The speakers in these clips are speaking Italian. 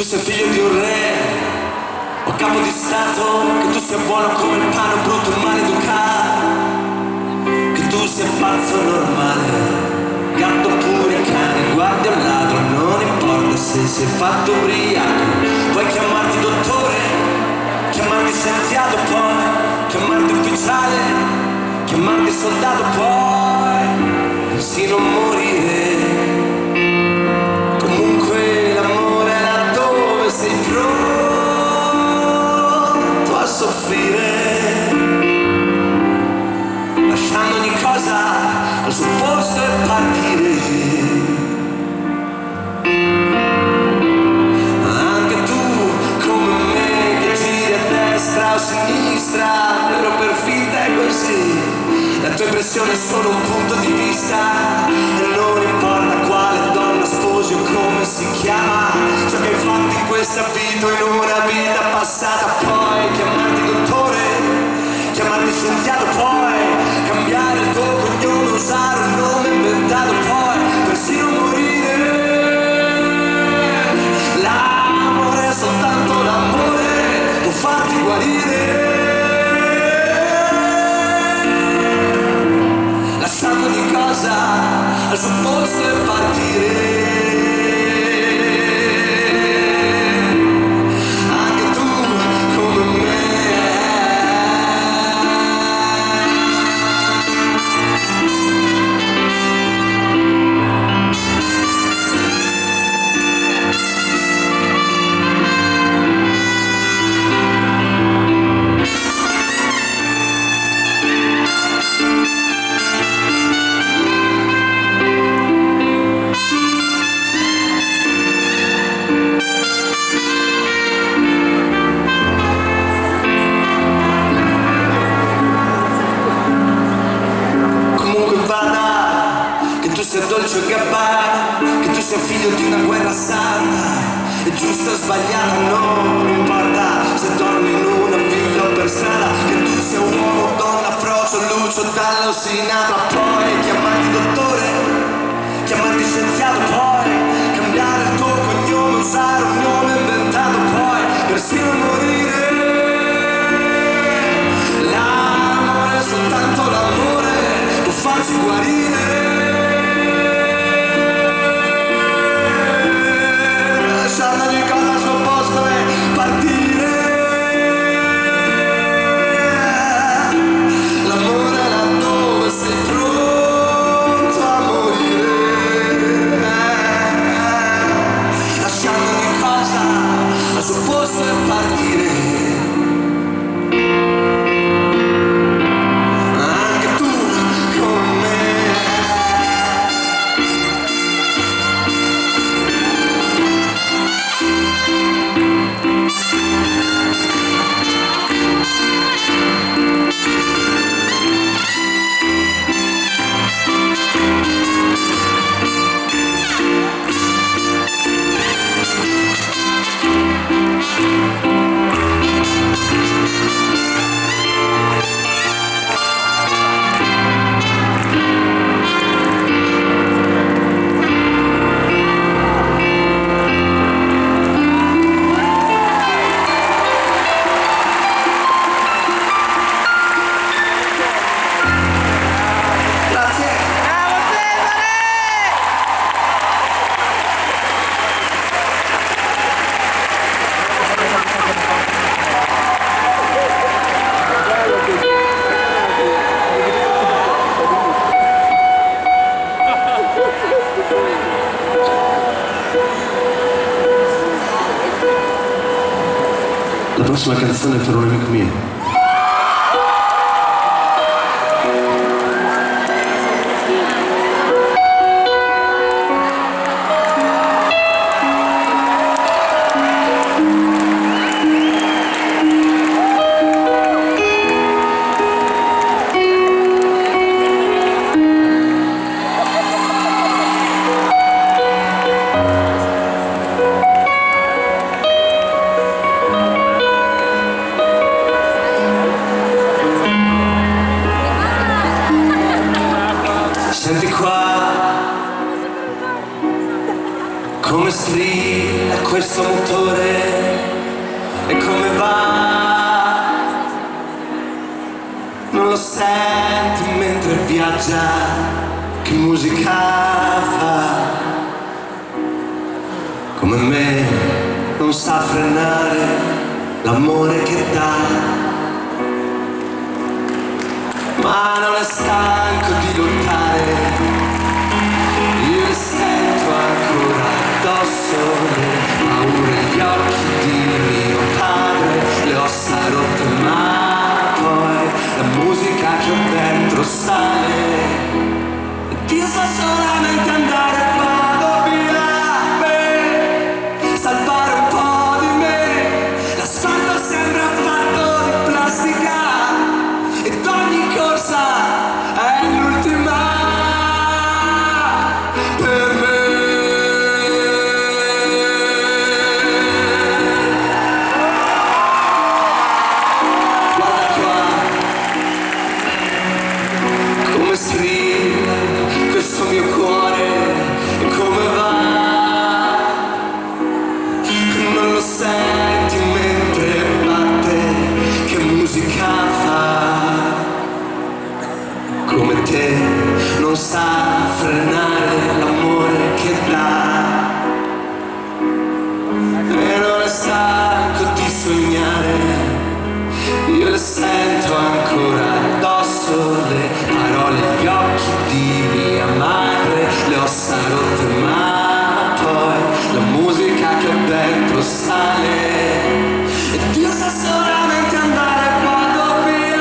sei figlio di un re o capo di stato, che tu sia buono come il pane, brutto e maleducato, che tu sia pazzo normale, gatto pure cane, guardia un ladro, non importa se sei fatto ubriaco, puoi chiamarti dottore, chiamarti scienziato, poi chiamarti ufficiale, chiamarti soldato, poi persino morire. Comunque l'amore è laddove sei pronto a soffrire, lasciando ogni cosa al suo posto e partire. Anche tu come me che giri a destra o a sinistra, però per finta è così, la tua impressione è solo un punto di vista e non importa quale donna sposi o come si chiama, ciò che hai fatto in questa vita o in una vita passata, poi chiamarti dottore, chiamarti scienziato, poi cambiare il tuo cognome, usare un nome inventato, poi persino morire. L'amore è soltanto l'amore, può farti guarire, lasciando ogni cosa al suo posto e partire. Anche tu come me. Dolce Gabbana, che tu sia figlio di una guerra santa, è giusto o sbagliata, non importa se dormi in una villa o per strada, che tu sia uomo, donna, frocio, lucio, dallo Sinatra, poi chiamarti dottore, chiamarti scienziato, poi cambiare il tuo cognome, usare un nome inventato, poi persino morire. L'amore è soltanto l'amore, può farci guarire, lasciando ogni cosa al suo posto e partire. L'amore è laddove sei pronto a morire, lasciando ogni cosa al suo posto e partire. Anche tu con me. La prossima canzone è per un amico mio. come strilla questo motore e come va, non lo senti mentre viaggia, che musica fa, come me non sa frenare l'amore che dà, ma non è stanco di lottare. Io le sento ancora addosso, le paure, gli occhi di mio padre, le ossa rotte, ma poi la musica che ho dentro sale. E Dio sa solamente andare, vado via per salvare un po' di me. L'asfalto sembra fatto di plastica ed ogni corsa è l'ultima. Questo mio cuore e come va, non lo senti mentre batte, che musica fa, come te non sa frenare l'amore che dà, e non è stanco di sognare. Io le sento ancora addosso, le parole, gli occhi di mia madre, le ossa rotte, ma poi la musica che dentro sale. E Dio sa solamente andare, vado via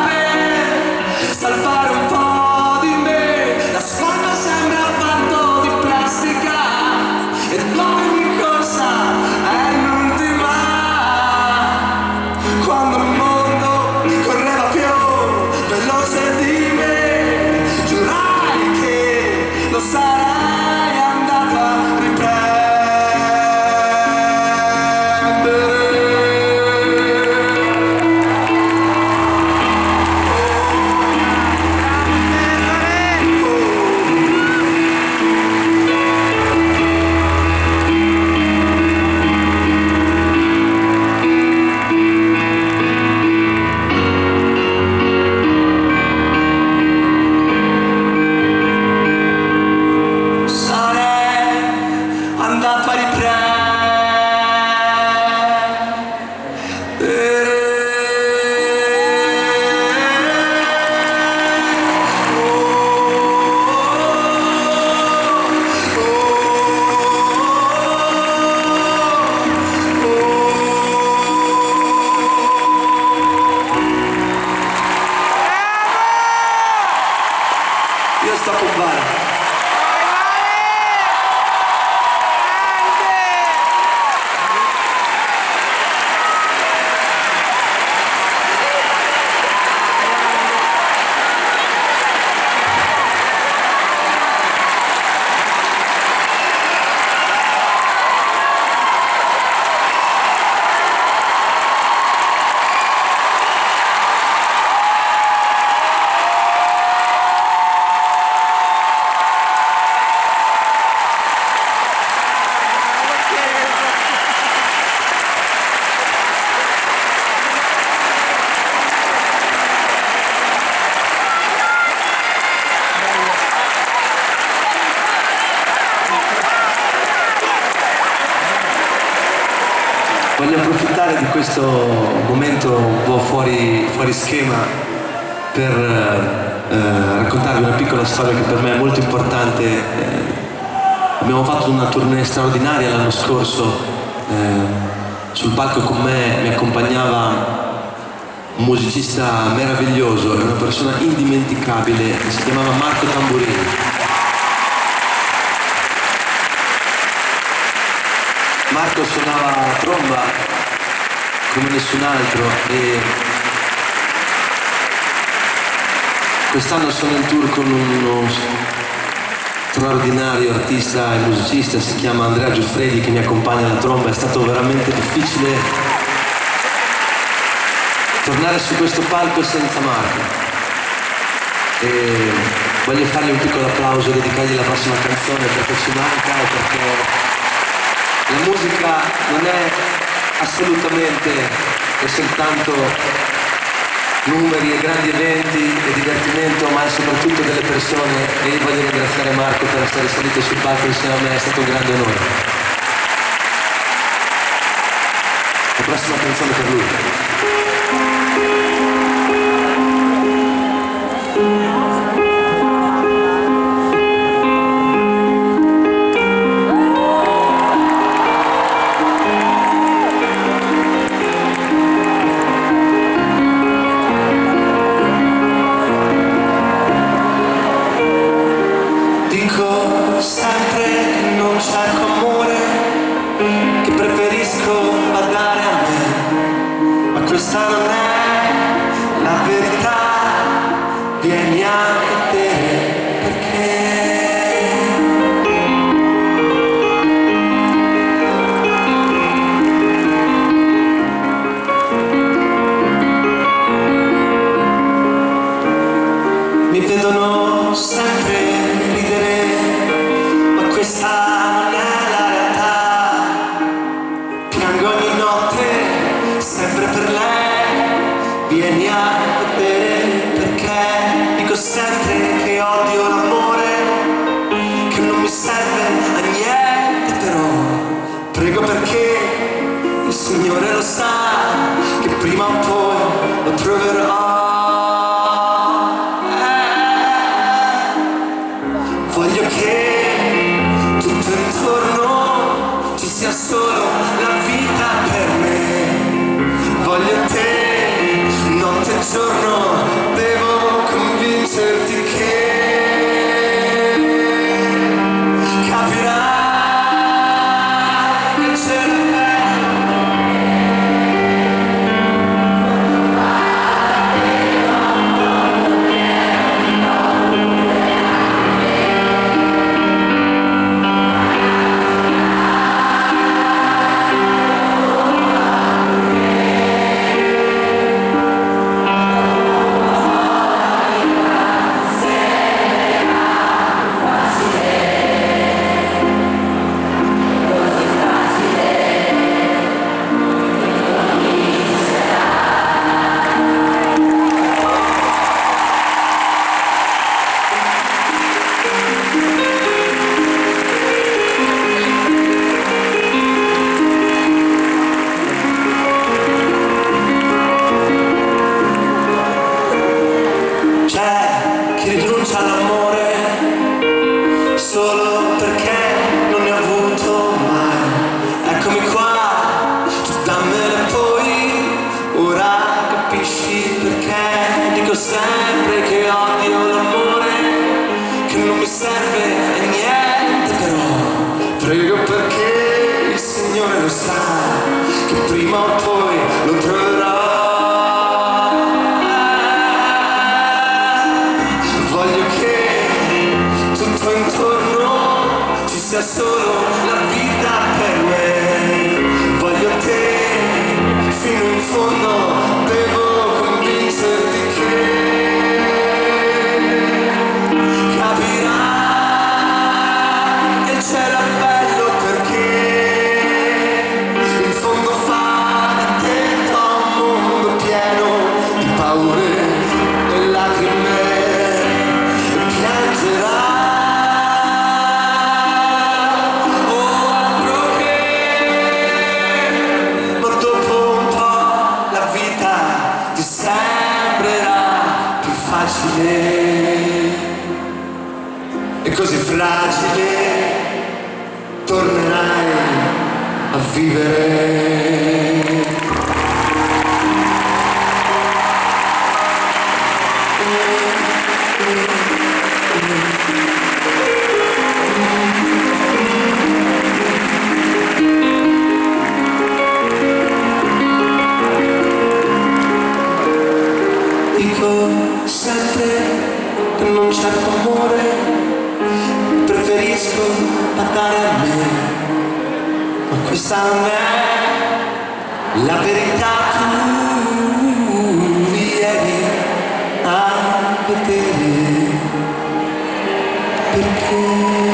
per salvare un po' di me. L'asfalto sembra fatto di plastica ed ogni corsa è l'ultima. Quando il mondo correva più veloce di me, giurai che lo sarei andato a riprendere. Andato a io sto con Vara. Voglio approfittare di questo momento un po' fuori schema per raccontarvi una piccola storia che per me è molto importante. Abbiamo fatto una tournée straordinaria l'anno scorso, sul palco con me mi accompagnava un musicista meraviglioso e una persona indimenticabile, si chiamava Marco Tamburini. Marco suonava la tromba come nessun altro e quest'anno sono in tour con uno straordinario artista e musicista, si chiama Andrea Giuffredi, che mi accompagna alla tromba. È stato veramente difficile tornare su questo palco senza Marco e voglio fargli un piccolo applauso e dedicargli la prossima canzone perché ci manca e perché musica non è assolutamente e soltanto numeri e grandi eventi e divertimento, ma è soprattutto delle persone, e io voglio ringraziare Marco per essere salito sul palco insieme a me, è stato un grande onore. La prossima canzone per lui. Sempre che non cerco amore, che preferisco badare a me, ma questa non è la verità, vieni anche te, perché mi vedono sempre ridere, questa non è la realtà, piango ogni notte, sempre per lei, vieni a vedere perché, dico sempre che odio l'amore, che non mi serve a niente però, prego perché il Signore lo sa, che prima o poi lo troverò. Voglio che tutto intorno ci sia solo la vita per me, voglio te notte e giorno, devo convincerti che capirai che c'è la all'amore solo perché non ne ho avuto mai. Eccomi qua, tu dammele poi, ora capisci perché dico sempre che odio l'amore, che non mi serve a niente però, prego perché il Signore lo sa, che prima o poi lo troverò. Intorno ci sia solo la vita per me, voglio te fino in fondo, devo convincerti che capirai che c'è l'appello perché in fondo fa di te un mondo pieno di paure e lacrime e piangerai. E così fragile tornerai a vivere. Dico sempre che non cerco amore, preferisco badare a me, ma questa non è la verità, tu vieni a vedere perché